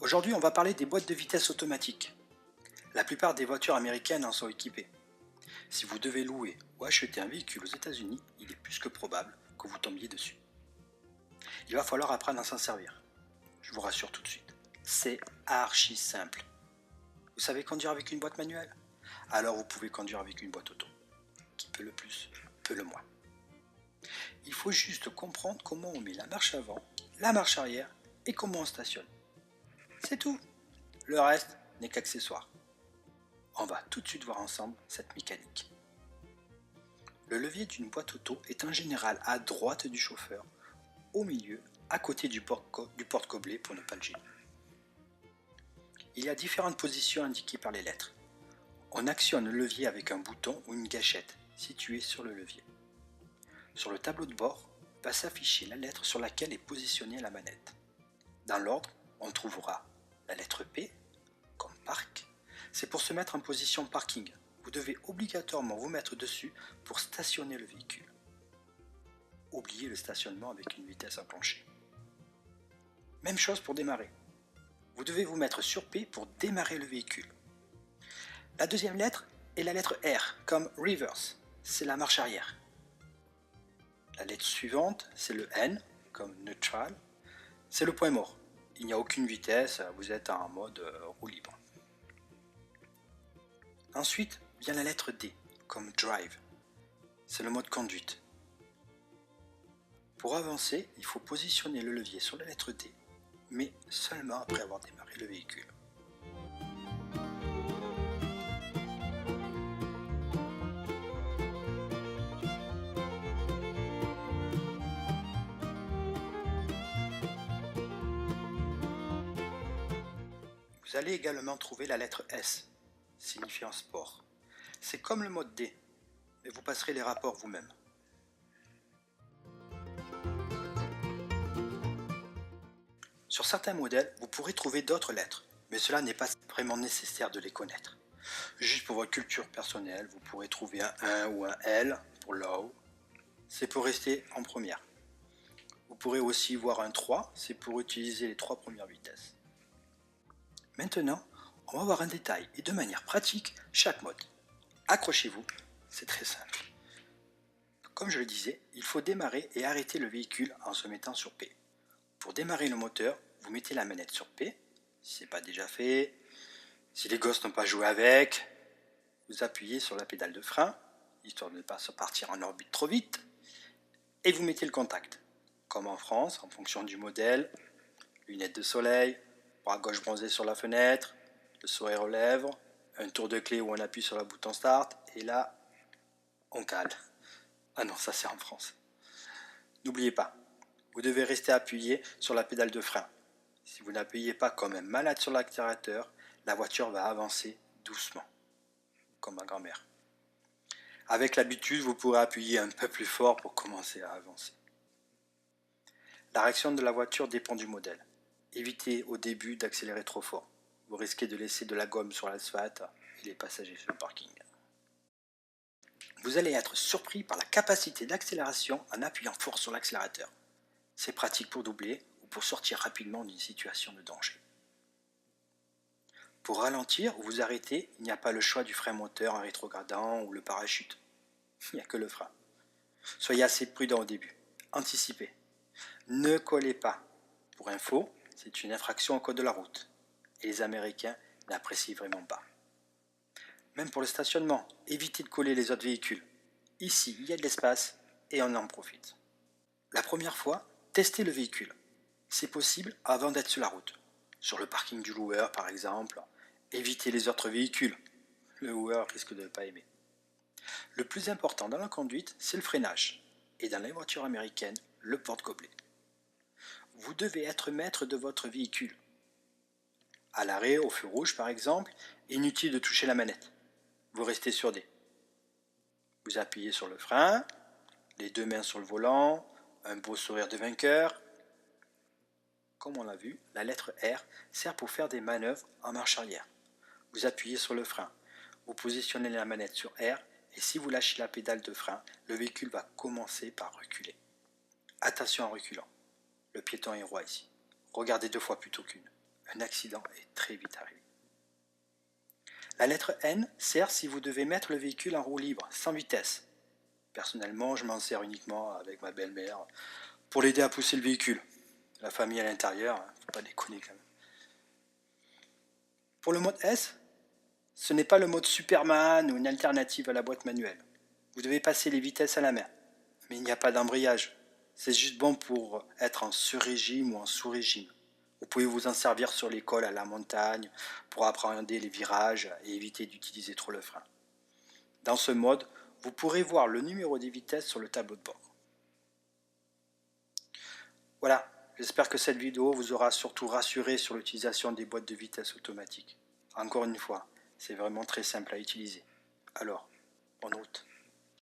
Aujourd'hui, on va parler des boîtes de vitesse automatiques. La plupart des voitures américaines en sont équipées. Si vous devez louer ou acheter un véhicule aux États-Unis, il est plus que probable que vous tombiez dessus. Il va falloir apprendre à s'en servir. Je vous rassure tout de suite. C'est archi simple. Vous savez conduire avec une boîte manuelle? Alors vous pouvez conduire avec une boîte auto. Qui peut le plus, peut le moins. Il faut juste comprendre comment on met la marche avant, la marche arrière et comment on stationne. C'est tout. Le reste n'est qu'accessoire. On va tout de suite voir ensemble cette mécanique. Le levier d'une boîte auto est en général à droite du chauffeur, au milieu, à côté du porte-gobelet pour ne pas le gêner. Il y a différentes positions indiquées par les lettres. On actionne le levier avec un bouton ou une gâchette située sur le levier. Sur le tableau de bord va s'afficher la lettre sur laquelle est positionnée la manette. Dans l'ordre, on trouvera la lettre P, comme parc. C'est pour se mettre en position parking. Vous devez obligatoirement vous mettre dessus pour stationner le véhicule. Oubliez le stationnement avec une vitesse enclenchée. Même chose pour démarrer. Vous devez vous mettre sur P pour démarrer le véhicule. La deuxième lettre est la lettre R, comme reverse, c'est la marche arrière. La lettre suivante, c'est le N, comme neutral, c'est le point mort. Il n'y a aucune vitesse, vous êtes en mode roue libre. Ensuite vient la lettre D, comme drive, c'est le mode conduite. Pour avancer, il faut positionner le levier sur la lettre D, mais seulement après avoir démarré le véhicule. Vous allez également trouver la lettre S, signifiant sport. C'est comme le mode D, mais vous passerez les rapports vous-même. Sur certains modèles, vous pourrez trouver d'autres lettres, mais cela n'est pas vraiment nécessaire de les connaître. Juste pour votre culture personnelle, vous pourrez trouver un 1 ou un L pour low, c'est pour rester en première. Vous pourrez aussi voir un 3, c'est pour utiliser les 3 premières vitesses. Maintenant, on va voir un détail et de manière pratique chaque mode. Accrochez-vous, c'est très simple. Comme je le disais, il faut démarrer et arrêter le véhicule en se mettant sur P. Pour démarrer le moteur, vous mettez la manette sur P, si ce n'est pas déjà fait. Si les gosses n'ont pas joué avec, vous appuyez sur la pédale de frein, histoire de ne pas se partir en orbite trop vite, et vous mettez le contact. Comme en France, en fonction du modèle, lunettes de soleil, bras gauche bronzé sur la fenêtre, le sourire aux lèvres, un tour de clé où on appuie sur le bouton start, et là, on cale. Ah non, ça c'est en France. N'oubliez pas, vous devez rester appuyé sur la pédale de frein. Si vous n'appuyez pas comme un malade sur l'accélérateur, la voiture va avancer doucement, comme ma grand-mère. Avec l'habitude, vous pourrez appuyer un peu plus fort pour commencer à avancer. La réaction de la voiture dépend du modèle. Évitez au début d'accélérer trop fort. Vous risquez de laisser de la gomme sur l'asphalte et les passagers sur le parking. Vous allez être surpris par la capacité d'accélération en appuyant fort sur l'accélérateur. C'est pratique pour doubler ou pour sortir rapidement d'une situation de danger. Pour ralentir ou vous arrêter, il n'y a pas le choix du frein moteur en rétrogradant ou le parachute. Il n'y a que le frein. Soyez assez prudent au début. Anticipez. Ne collez pas. Pour info, c'est une infraction au code de la route. Et les Américains n'apprécient vraiment pas. Même pour le stationnement, évitez de coller les autres véhicules. Ici, il y a de l'espace et on en profite. La première fois, testez le véhicule. C'est possible avant d'être sur la route. Sur le parking du loueur, par exemple, évitez les autres véhicules. Le loueur risque de ne pas aimer. Le plus important dans la conduite, c'est le freinage. Et dans les voitures américaines, le porte-gobelet. Vous devez être maître de votre véhicule. À l'arrêt, au feu rouge par exemple, inutile de toucher la manette. Vous restez sur D. Vous appuyez sur le frein, les deux mains sur le volant, un beau sourire de vainqueur. Comme on l'a vu, la lettre R sert pour faire des manœuvres en marche arrière. Vous appuyez sur le frein, vous positionnez la manette sur R et si vous lâchez la pédale de frein, le véhicule va commencer par reculer. Attention en reculant. Le piéton est roi ici. Regardez 2 fois plutôt qu'une. un accident est très vite arrivé. La lettre N sert si vous devez mettre le véhicule en roue libre, sans vitesse. Personnellement, je m'en sers uniquement avec ma belle-mère pour l'aider à pousser le véhicule. La famille à l'intérieur, faut pas déconner quand même. Pour le mode S, ce n'est pas le mode Superman ou une alternative à la boîte manuelle. Vous devez passer les vitesses à la main. Mais il n'y a pas d'embrayage. C'est juste bon pour être en sur-régime ou en sous-régime. Vous pouvez vous en servir sur les cols à la montagne pour appréhender les virages et éviter d'utiliser trop le frein. Dans ce mode, vous pourrez voir le numéro des vitesses sur le tableau de bord. Voilà, j'espère que cette vidéo vous aura surtout rassuré sur l'utilisation des boîtes de vitesse automatiques. Encore une fois, c'est vraiment très simple à utiliser. Alors, bonne route.